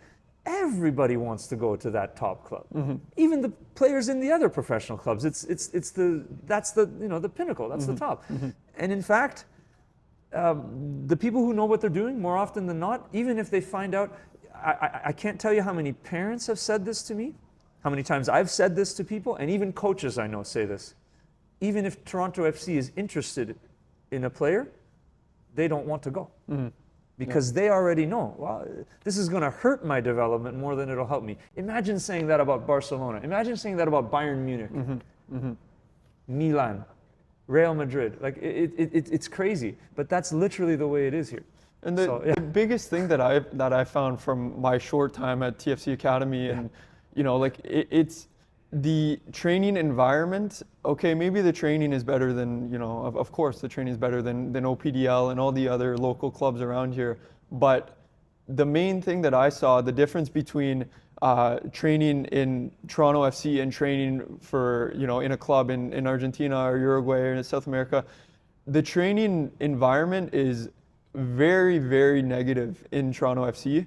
Everybody wants to go to that top club. Even the players in the other professional clubs. That's the pinnacle. That's the top. And in fact, the people who know what they're doing, more often than not, even if they find out, I can't tell you how many parents have said this to me, how many times I've said this to people, and even coaches I know say this. Even if Toronto FC is interested in a player, they don't want to go. Because they already know, well, this is going to hurt my development more than it'll help me. Imagine saying that about Barcelona. Imagine saying that about Bayern Munich, Milan, Real Madrid. Like, it's crazy, but that's literally the way it is here. And the biggest thing that I found from my short time at TFC Academy, and like it's the training environment. Okay, maybe the training is better than of course the training is better than OPDL and all the other local clubs around here. But the main thing that I saw, the difference between training in Toronto FC and training for in a club in Argentina or Uruguay or in South America, the training environment is very, very negative in Toronto FC.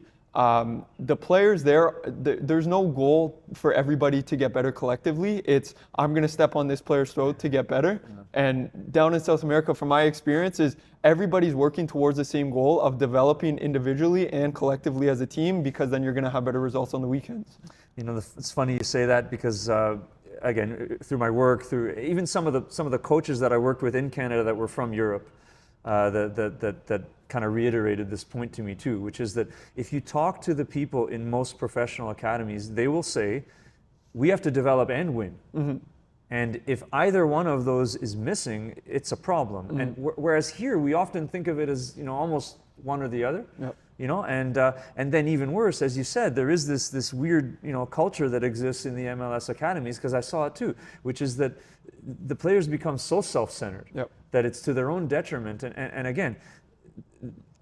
The players there's no goal for everybody to get better collectively. It's, I'm going to step on this player's throat to get better. And down in South America, from my experience, is everybody's working towards the same goal of developing individually and collectively as a team, because then you're going to have better results on the weekends. It's funny you say that, because again, through my work, through even some of the coaches that I worked with in Canada that were from Europe, that kind of reiterated this point to me too, which is that if you talk to the people in most professional academies, they will say, we have to develop and win. And if either one of those is missing, it's a problem. And whereas here, we often think of it as almost one or the other. And then even worse, as you said, there is this weird culture that exists in the MLS academies, because I saw it too, which is that the players become so self-centered that it's to their own detriment. And again,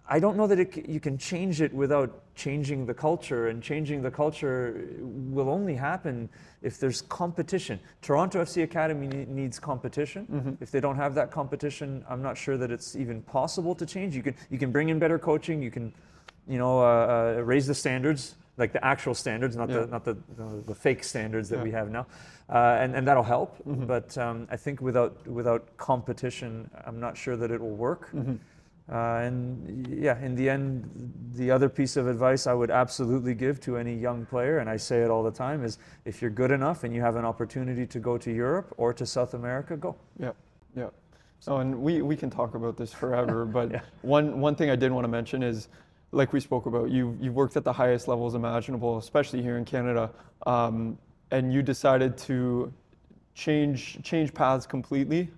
I don't know that you can change it without changing the culture, and changing the culture will only happen if there's competition. Toronto FC Academy needs competition. If they don't have that competition, I'm not sure that it's even possible to change. You can bring in better coaching. You can, raise the standards, like the actual standards, not the fake standards that we have now, and that'll help. But I think without competition, I'm not sure that it will work. And in the end, the other piece of advice I would absolutely give to any young player, and I say it all the time, is if you're good enough and you have an opportunity to go to Europe or to South America, go. So, and we can talk about this forever, but one thing I did want to mention is, like we spoke about, you've worked at the highest levels imaginable, especially here in Canada, and you decided to change paths completely.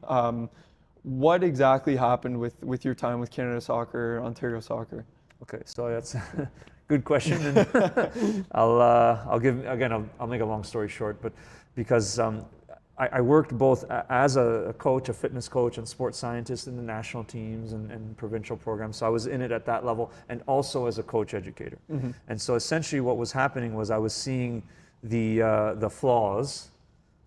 What exactly happened with your time with Canada Soccer, Ontario Soccer? Okay, so that's a good question, and I'll make a long story short, but because I worked both as a coach, a fitness coach, and sports scientist in the national teams and provincial programs. So I was in it at that level, and also as a coach educator. And so essentially, what was happening was I was seeing the flaws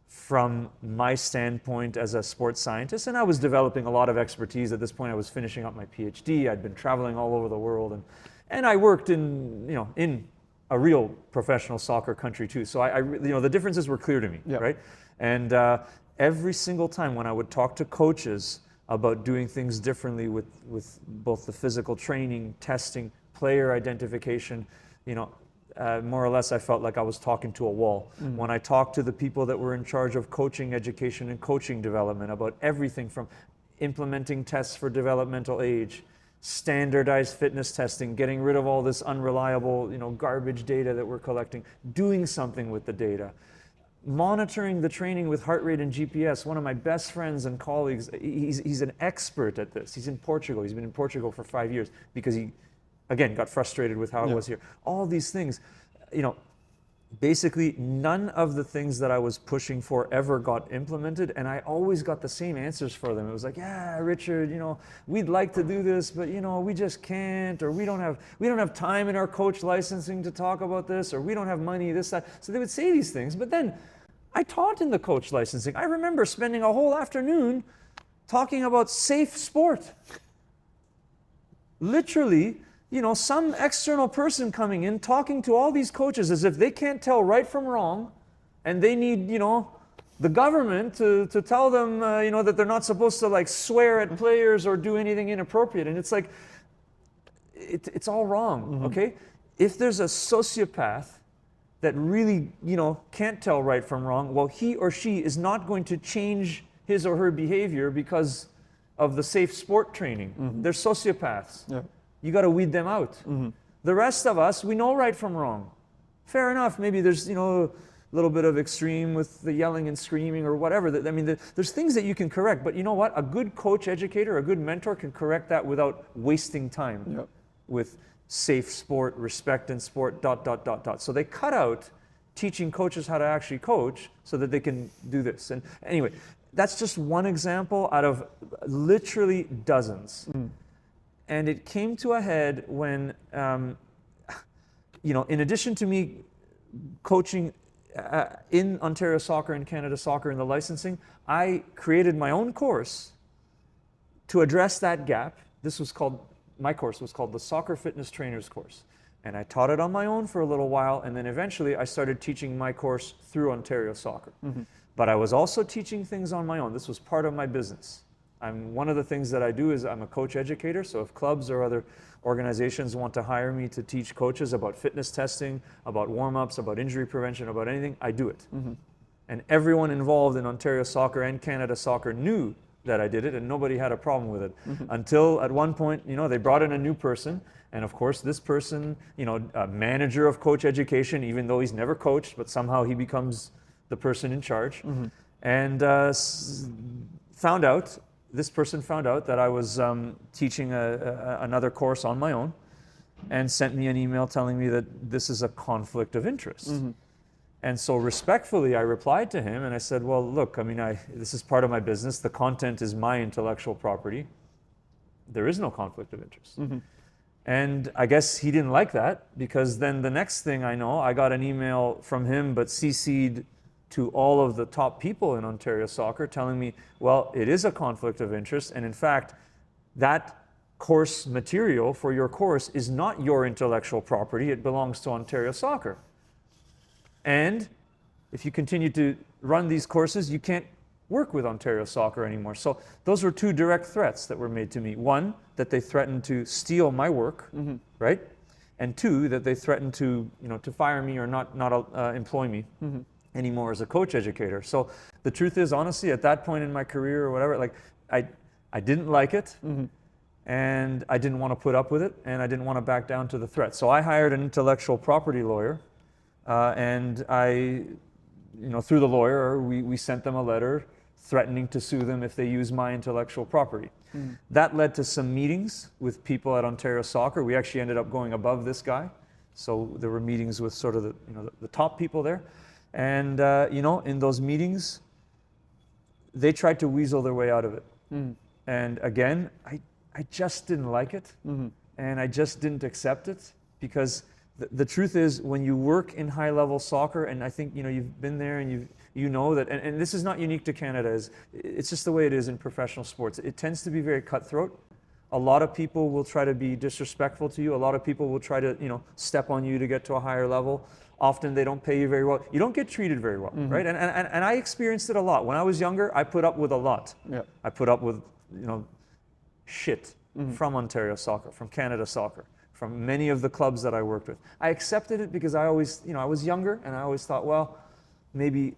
from my standpoint as a sports scientist, and I was developing a lot of expertise. At this point, I was finishing up my PhD. I'd been traveling all over the world, and I worked in a real professional soccer country too. So the differences were clear to me, right? And every single time when I would talk to coaches about doing things differently with both the physical training, testing, player identification, more or less I felt like I was talking to a wall. When I talked to the people that were in charge of coaching education and coaching development about everything from implementing tests for developmental age, standardized fitness testing, getting rid of all this unreliable, garbage data that we're collecting, doing something with the data, monitoring the training with heart rate and GPS. One of my best friends and colleagues, he's an expert at this. He's in Portugal. He's been in Portugal for 5 years because he, again, got frustrated with how it was here. All these things, basically none of the things that I was pushing for ever got implemented, and I always got the same answers for them. It was like, yeah, Richard, we'd like to do this, but we just can't, or we don't have time in our coach licensing to talk about this, or we don't have money, this, that. So they would say these things, but then I taught in the coach licensing. I remember spending a whole afternoon talking about safe sport. Literally, some external person coming in, talking to all these coaches as if they can't tell right from wrong, and they need, the government to tell them, that they're not supposed to swear at players or do anything inappropriate. And it's like, it's all wrong, okay? If there's a sociopath that really, can't tell right from wrong, well, he or she is not going to change his or her behavior because of the safe sport training. They're sociopaths. Yeah. You got to weed them out. The rest of us, we know right from wrong. Fair enough. Maybe there's, a little bit of extreme with the yelling and screaming or whatever. There's things that you can correct. But you know what? A good coach educator, a good mentor can correct that without wasting time with safe sport, respect in sport, ... So they cut out teaching coaches how to actually coach so that they can do this. And anyway, that's just one example out of literally dozens. And it came to a head when, in addition to me coaching in Ontario Soccer and Canada Soccer in the licensing, I created my own course to address that gap. My course was called the Soccer Fitness Trainers course. And I taught it on my own for a little while, and then eventually I started teaching my course through Ontario Soccer. But I was also teaching things on my own. This was part of my business. One of the things that I do is I'm a coach educator, so if clubs or other organizations want to hire me to teach coaches about fitness testing, about warm-ups, about injury prevention, about anything, I do it. And everyone involved in Ontario Soccer and Canada Soccer knew that I did it, and nobody had a problem with it. Until at one point, they brought in a new person, and of course this person, a manager of coach education, even though he's never coached, but somehow he becomes the person in charge, and this person found out that I was teaching another course on my own, and sent me an email telling me that this is a conflict of interest. And so respectfully, I replied to him and I said, well, look, this is part of my business. The content is my intellectual property. There is no conflict of interest. And I guess he didn't like that, because then the next thing I know, I got an email from him, but CC'd to all of the top people in Ontario Soccer telling me, well, it is a conflict of interest. And in fact, that course material for your course is not your intellectual property. It belongs to Ontario Soccer. And if you continue to run these courses, you can't work with Ontario Soccer anymore. So those were two direct threats that were made to me. One, that they threatened to steal my work, right? And two, that they threatened to, to fire me or not employ me anymore as a coach educator. So the truth is, honestly, at that point in my career or whatever, I didn't like it, and I didn't want to put up with it, and I didn't want to back down to the threat. So I hired an intellectual property lawyer, and through the lawyer, we sent them a letter threatening to sue them if they use my intellectual property. That led to some meetings with people at Ontario Soccer. We actually ended up going above this guy. So there were meetings with sort of the top people there. And, in those meetings, they tried to weasel their way out of it. And again, I just didn't like it. And I just didn't accept it, because the truth is, when you work in high-level soccer, and I think, you've been there and you know that, and this is not unique to Canada, it's just the way it is in professional sports. It tends to be very cutthroat. A lot of people will try to be disrespectful to you. A lot of people will try to, step on you to get to a higher level. Often they don't pay you very well. You don't get treated very well, right? And I experienced it a lot. When I was younger, I put up with a lot. Yeah. I put up with, shit from Ontario Soccer, from Canada Soccer, from many of the clubs that I worked with. I accepted it because I always, I was younger, and I always thought, well, maybe,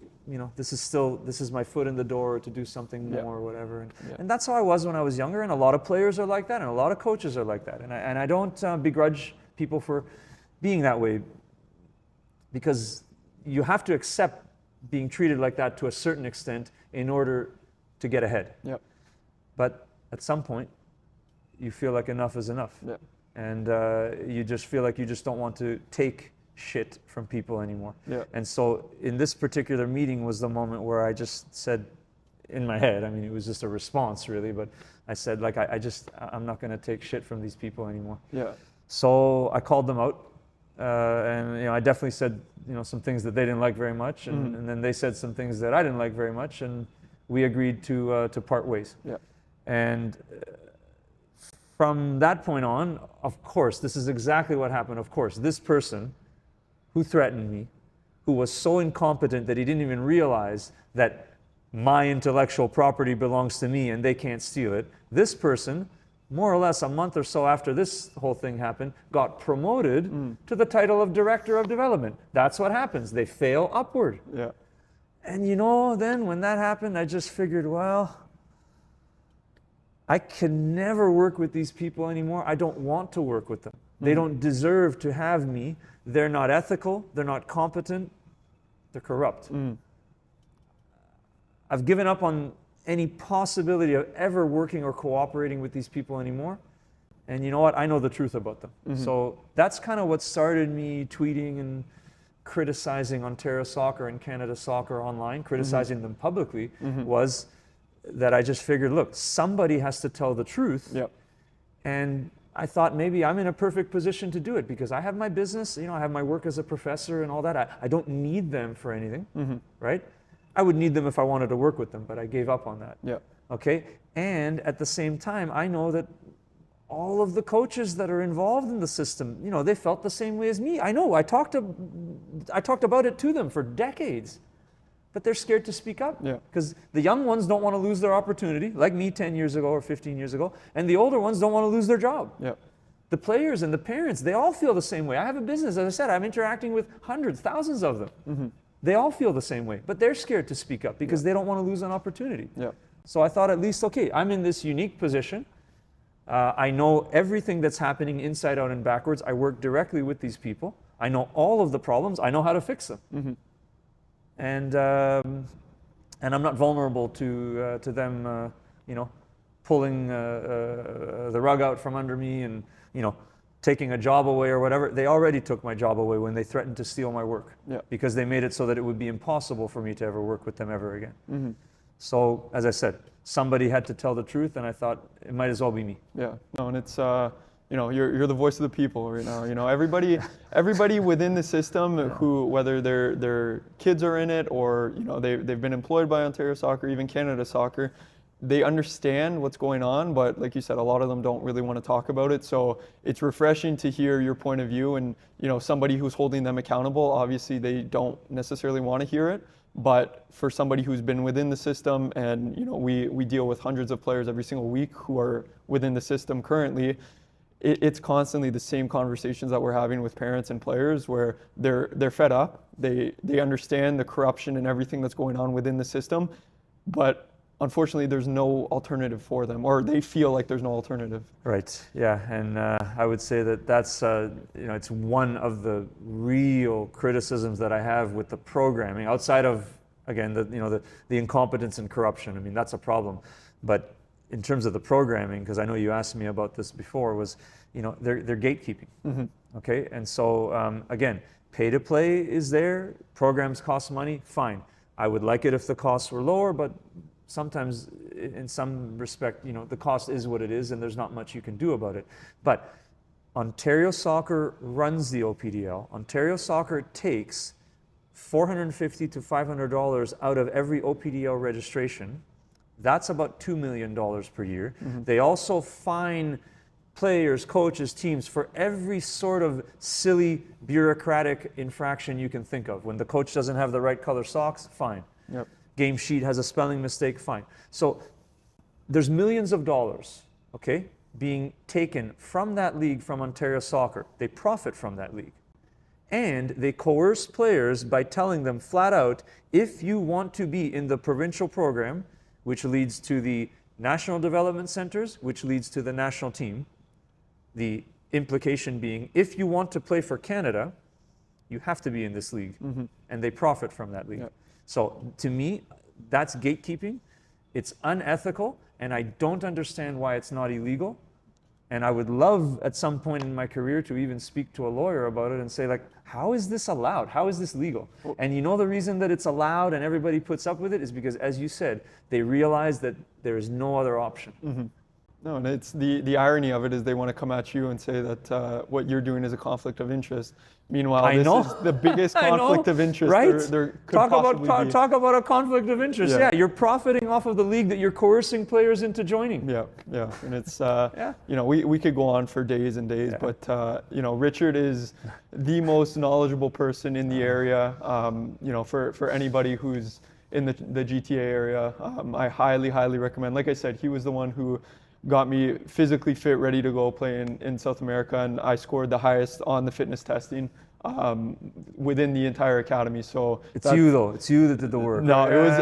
this is my foot in the door to do something more or whatever. And that's how I was when I was younger, and a lot of players are like that, and a lot of coaches are like that. And I don't begrudge people for being that way, because you have to accept being treated like that to a certain extent in order to get ahead. Yep. But at some point, you feel like enough is enough. Yep. And you just feel like you just don't want to take shit from people anymore. Yeah. And so in this particular meeting was the moment where I just said in my head, I mean, it was just a response really, but I said, like, I'm not going to take shit from these people anymore. Yeah. So I called them out. And I definitely said some things that they didn't like very much, and then they said some things that I didn't like very much, and we agreed to part ways. Yeah. And from that point on, of course, this is exactly what happened. Of course, this person who threatened me, who was so incompetent that he didn't even realize that my intellectual property belongs to me and they can't steal it. This person, more or less a month or so after this whole thing happened, got promoted to the title of Director of Development. That's what happens. They fail upward. Yeah. And then when that happened, I just figured, well, I can never work with these people anymore. I don't want to work with them. They don't deserve to have me. They're not ethical. They're not competent. They're corrupt. I've given up on any possibility of ever working or cooperating with these people anymore. And you know what? I know the truth about them. So that's kind of what started me tweeting and criticizing Ontario Soccer and Canada Soccer online, criticizing them publicly, was that I just figured, look, somebody has to tell the truth. Yep. And I thought maybe I'm in a perfect position to do it because I have my business, I have my work as a professor and all that. I don't need them for anything, right? I would need them if I wanted to work with them, but I gave up on that. Yeah. Okay? And at the same time, I know that all of the coaches that are involved in the system, they felt the same way as me. I know, I talked about it to them for decades, but they're scared to speak up. Yeah. Because the young ones don't want to lose their opportunity, like me 10 years ago or 15 years ago, and the older ones don't want to lose their job. Yeah. The players and the parents, they all feel the same way. I have a business, as I said, I'm interacting with hundreds, thousands of them. They all feel the same way, but they're scared to speak up because they don't want to lose an opportunity. Yeah. So I thought at least, okay, I'm in this unique position. I know everything that's happening inside out and backwards. I work directly with these people. I know all of the problems. I know how to fix them. And I'm not vulnerable to them, pulling the rug out from under me and, taking a job away or whatever. They already took my job away when they threatened to steal my work because they made it so that it would be impossible for me to ever work with them ever again. So, as I said, somebody had to tell the truth, and I thought it might as well be me. Yeah. No, and it's you're the voice of the people right now. Everybody within the system who, whether their kids are in it or they've been employed by Ontario Soccer, even Canada Soccer, they understand what's going on, but like you said, a lot of them don't really want to talk about it. So it's refreshing to hear your point of view, and somebody who's holding them accountable. Obviously, they don't necessarily want to hear it, but for somebody who's been within the system, and we deal with hundreds of players every single week who are within the system currently. It's constantly the same conversations that we're having with parents and players, where they're fed up. They understand the corruption and everything that's going on within the system, but unfortunately, there's no alternative for them, or they feel like there's no alternative. Right. Yeah, and I would say that's it's one of the real criticisms that I have with the programming, outside of again the incompetence and corruption. I mean, that's a problem, but in terms of the programming, because I know you asked me about this before, was they're gatekeeping. Okay, and so again, pay to play is there. Programs cost money. Fine. I would like it if the costs were lower, but sometimes in some respect, the cost is what it is and there's not much you can do about it. But Ontario Soccer runs the OPDL. Ontario Soccer takes $450 to $500 out of every OPDL registration That's about $2 million per year. They also fine players, coaches, teams for every sort of silly bureaucratic infraction you can think of. When the coach doesn't have the right color socks, fine. Yep. Game sheet has a spelling mistake, fine. So there's millions of dollars, okay, being taken from that league, from Ontario Soccer. They profit from that league. And they coerce players by telling them flat out, if you want to be in the provincial program, which leads to the national development centers, which leads to the national team, the implication being, if you want to play for Canada, you have to be in this league. And they profit from that league. Yep. So to me, that's gatekeeping. It's unethical, and I don't understand why it's not illegal. And I would love at some point in my career to even speak to a lawyer about it and say, like, how is this allowed? How is this legal? And you know the reason that it's allowed and everybody puts up with it is because, as you said, they realize that there is no other option. No, and it's the irony of it is they want to come at you and say that what you're doing is a conflict of interest. Meanwhile, this is the biggest conflict of interest right? there could talk possibly be. Talk about a conflict of interest. Yeah, you're profiting off of the league that you're coercing players into joining. Yeah, and it's you know, we could go on for days and days, but you know, Richard is the most knowledgeable person in the area. You know, for anybody who's in the GTA area, I highly recommend. Like I said, he was the one who got me physically fit, ready to go play in South America, and I scored the highest on the fitness testing within the entire academy. So it's you though. It's you that did the work. No, it was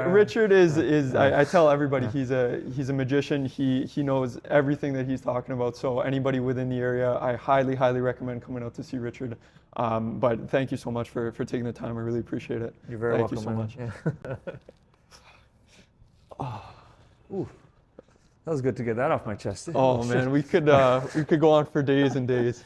Richard is I tell everybody he's a magician. He knows everything that he's talking about. So anybody within the area, I highly recommend coming out to see Richard. But thank you so much for taking the time. I really appreciate it. You're very welcome. Thank you so much. Ooh. That was good to get that off my chest. Oh man, we could go on for days and days.